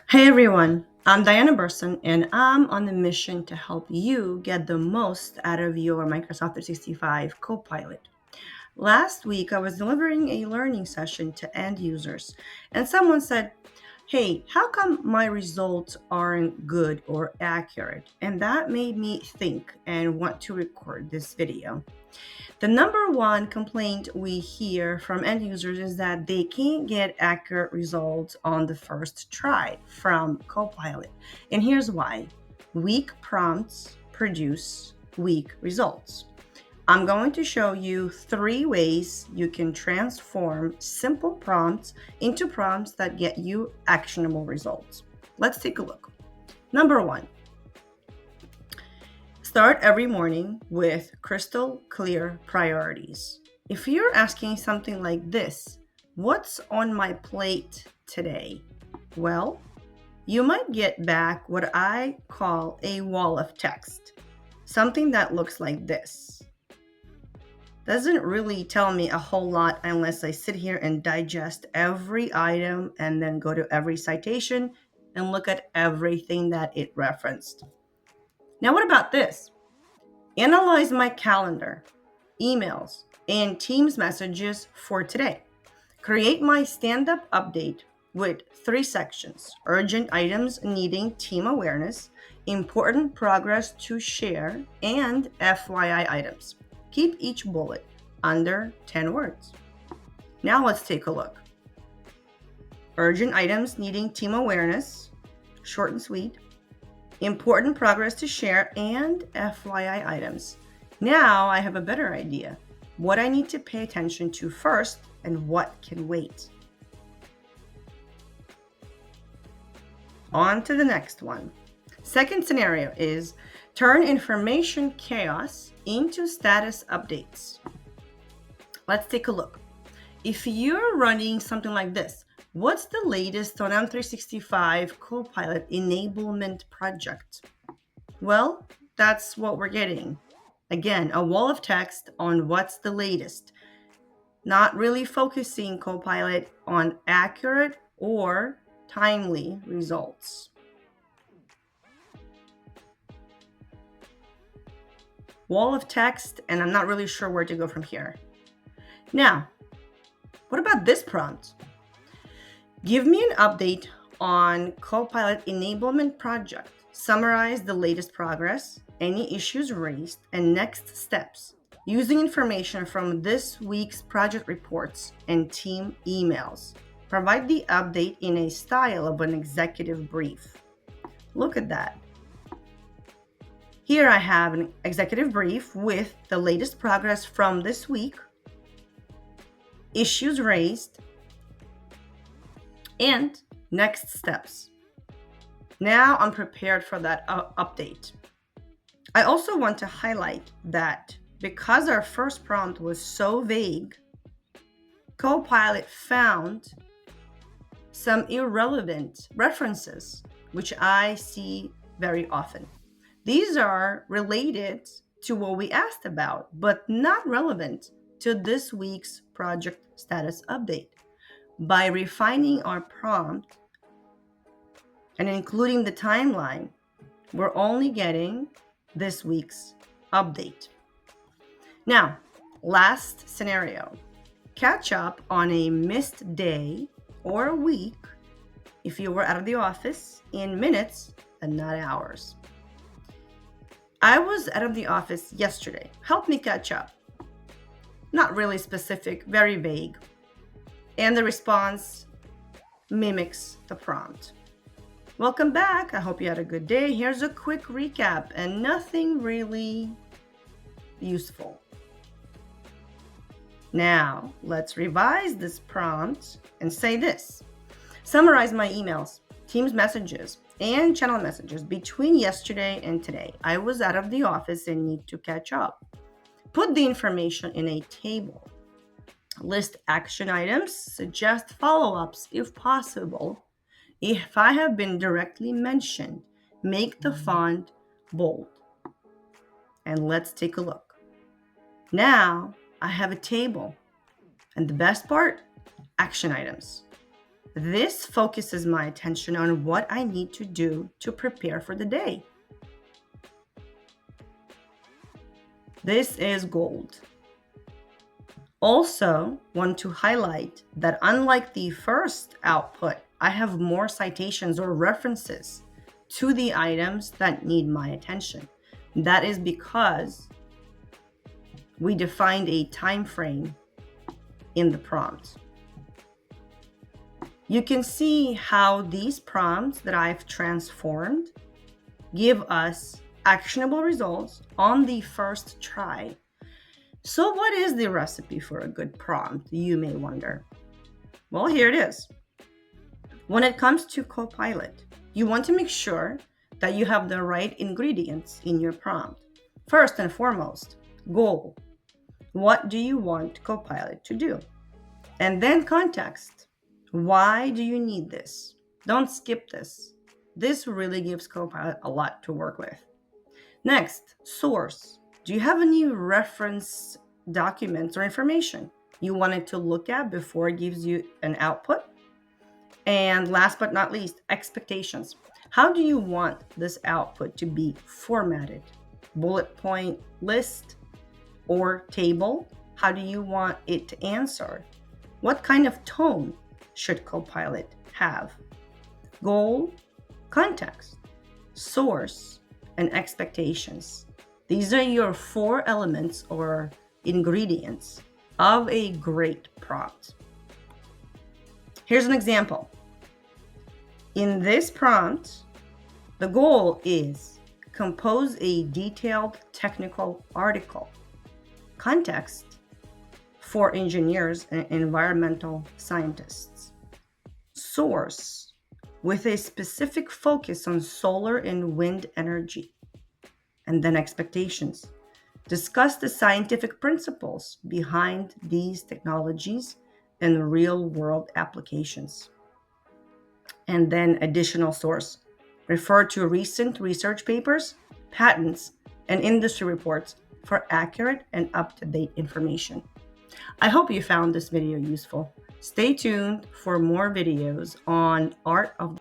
Hey everyone, I'm Diana Burson and I'm on the mission to help you get the most out of your Microsoft 365 Copilot. Last week, I was delivering a learning session to end users, and someone said, "Hey, how come my results aren't good or accurate?" And that made me think and want to record this video. The number one complaint we hear from end users is that they can't get accurate results on the first try from Copilot. And here's why: weak prompts produce weak results. I'm going to show you 3 ways you can transform simple prompts into prompts that get you actionable results. Let's take a look. Number one, start every morning with crystal clear priorities. If you're asking something like this, "What's on my plate today?" Well, you might get back what I call a wall of text, something that looks like this. Doesn't really tell me a whole lot unless I sit here and digest every item and then go to every citation and look at everything that it referenced. Now, what about this? Analyze my calendar, emails, and Teams messages for today. Create my stand-up update with 3 sections: urgent items needing team awareness, important progress to share, and FYI items. Keep each bullet under 10 words. Now let's take a look. Urgent items needing team awareness, short and sweet. Important progress to share, and FYI items. Now I have a better idea what I need to pay attention to first and what can wait. On to the next one. Second scenario is turn information chaos into status updates. Let's take a look. If you're running something like this, "What's the latest on M365 Copilot enablement project?" Well, that's what we're getting. Again, a wall of text on what's the latest, not really focusing Copilot on accurate or timely results. Wall of text, and I'm not really sure where to go from here. Now, what about this prompt? Give me an update on Copilot enablement project. Summarize the latest progress, any issues raised, and next steps using information from this week's project reports and team emails. Provide the update in a style of an executive brief. Look at that. Here I have an executive brief with the latest progress from this week, issues raised, and next steps. Now I'm prepared for that update. I also want to highlight that because our first prompt was so vague, Copilot found some irrelevant references, which I see very often. These are related to what we asked about, but not relevant to this week's project status update. By refining our prompt and including the timeline, we're only getting this week's update. Now, last scenario. Catch up on a missed day or a week if you were out of the office in minutes and not hours. I was out of the office yesterday. Help me catch up. Not really specific, very vague. And the response mimics the prompt. Welcome back. I hope you had a good day. Here's a quick recap and nothing really useful. Now, let's revise this prompt and say this. Summarize my emails, Teams messages, and channel messages between yesterday and today. I was out of the office and need to catch up. Put the information in a table. List action items, suggest follow-ups if possible. If I have been directly mentioned, make the font bold. And let's take a look. Now I have a table. And the best part, action items. This focuses my attention on what I need to do to prepare for the day. This is gold. Also, want to highlight that unlike the first output, I have more citations or references to the items that need my attention. That is because we defined a time frame in the prompt. You can see how these prompts that I've transformed give us actionable results on the first try. So what is the recipe for a good prompt, you may wonder? Well, here it is. When it comes to Copilot, you want to make sure that you have the right ingredients in your prompt. First and foremost, goal. What do you want Copilot to do? And then context. Why do you need this? Don't skip this. This really gives Copilot a lot to work with. Next, source. Do you have any reference documents or information you want it to look at before it gives you an output? And last but not least, expectations. How do you want this output to be formatted? Bullet point list or table? How do you want it to answer? What kind of tone should Copilot have? Goal, context, source, and expectations. These are your 4 elements or ingredients of a great prompt. Here's an example. In this prompt, the goal is compose a detailed technical article. Context for engineers and environmental scientists. Source with a specific focus on solar and wind energy. And then expectations. Discuss the scientific principles behind these technologies and real-world applications. And then additional source. Refer to recent research papers, patents, and industry reports for accurate and up-to-date information. I hope you found this video useful. Stay tuned for more videos on art of